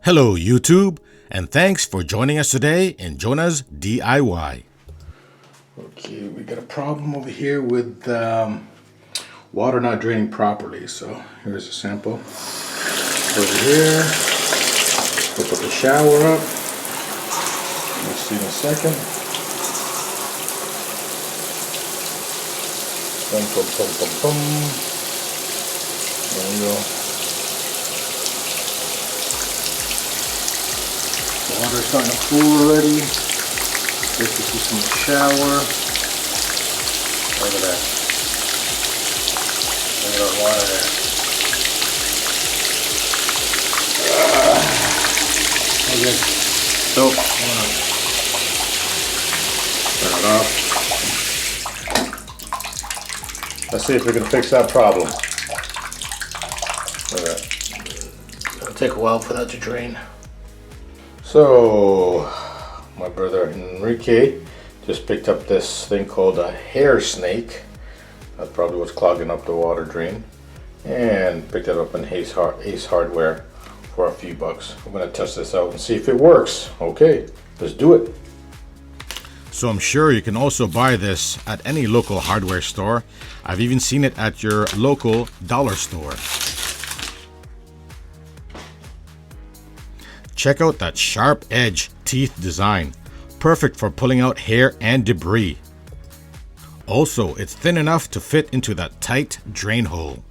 Hello YouTube, and thanks for joining us today in Jonah's DIY. Okay, we got a problem over here with water not draining properly. So here's a sample. Over here, we'll put the shower up. We'll see in a second. Boom, boom, boom, boom, boom. There we go. Water's starting to cool already. This is just some shower. Look at that. Look at our water there. Okay. So, turn it off. Let's see if we can fix that problem. Look at that. It'll take a while for that to drain. So, my brother Enrique just picked up this thing called a hair snake. That's probably what's clogging up the water drain. And picked it up in Ace Hardware for a few bucks. I'm going to test this out and see if it works. Okay, let's do it. So I'm sure you can also buy this at any local hardware store. I've even seen it at your local dollar store. Check out that sharp edge teeth design. Perfect for pulling out hair and debris. Also, it's thin enough to fit into that tight drain hole.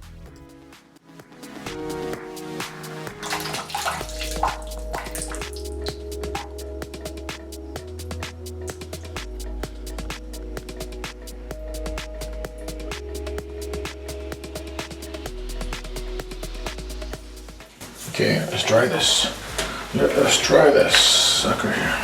Okay, let's try this. Let's try this sucker here.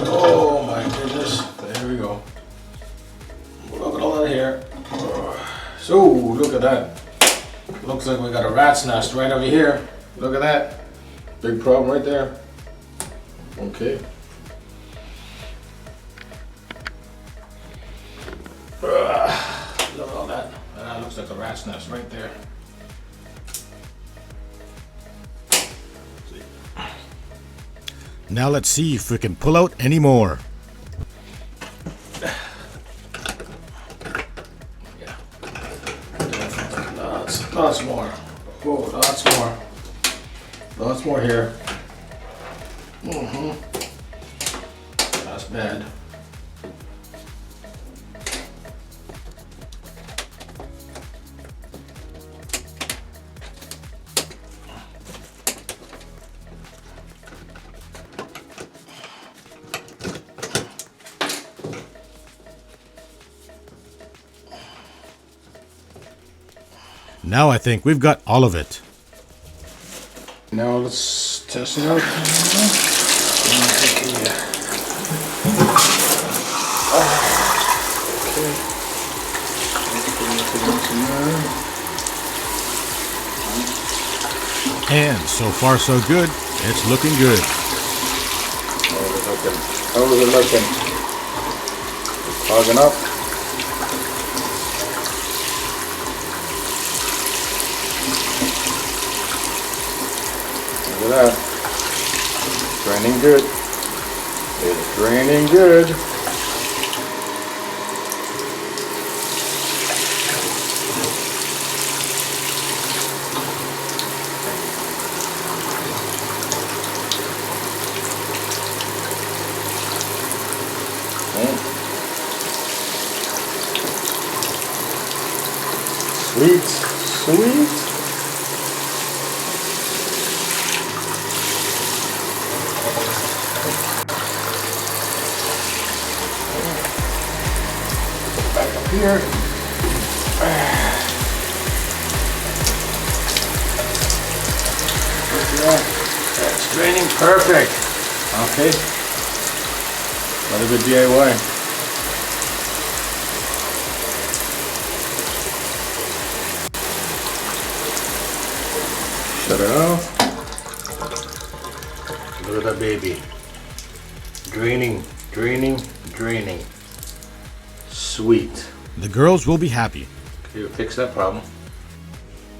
Oh my goodness, there we go. Look at all that hair. So, look at that. Looks like we got a rat's nest right over here. Look at that. Big problem right there. Okay. Look at all that. That looks like a rat's nest right there. Now let's see if we can pull out any more. Yeah. Lots more. Oh, lots more. Lots more here. That's bad. Now I think we've got all of it. Now let's test it out. And so far so good. It's looking good. How's it looking? How's it looking? It's clogging up. Look at that. It's draining good. It's draining good. Sweet, sweet. Back up here. Yeah, it's draining perfect. Okay. Another good DIY. Shut it off. Look at that baby. Draining, draining, draining. Sweet. The girls will be happy. Okay, we'll fix that problem.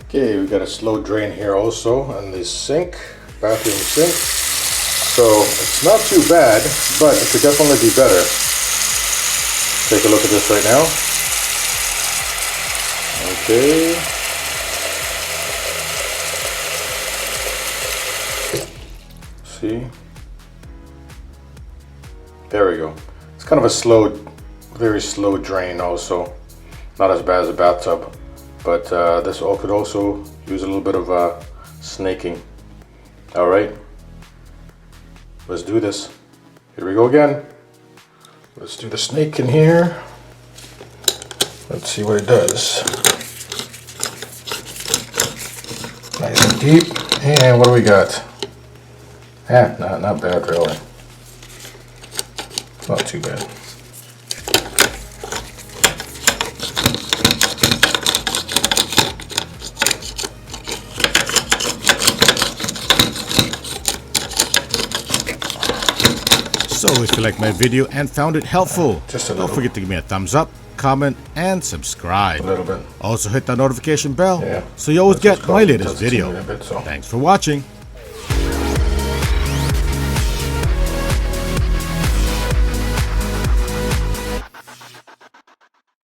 Okay, we got a slow drain here also on the sink, bathroom sink. So it's not too bad, but it could definitely be better. Take a look at this right now. Okay. See? There we go. It's kind of a slow, very slow drain also. Not as bad as a bathtub, but this could also use a little bit of snaking. All right, let's do this. Here we go again. Let's do the snake in here. Let's see what it does. Nice and deep. And what do we got? Not bad really. Not too bad. So if you liked my video and found it helpful, Just a little. don't forget to give me a thumbs up, comment, and subscribe. A little bit. Also hit that notification bell Yeah. so you always That's get my called- latest that's a video. bit, so. Thanks for watching.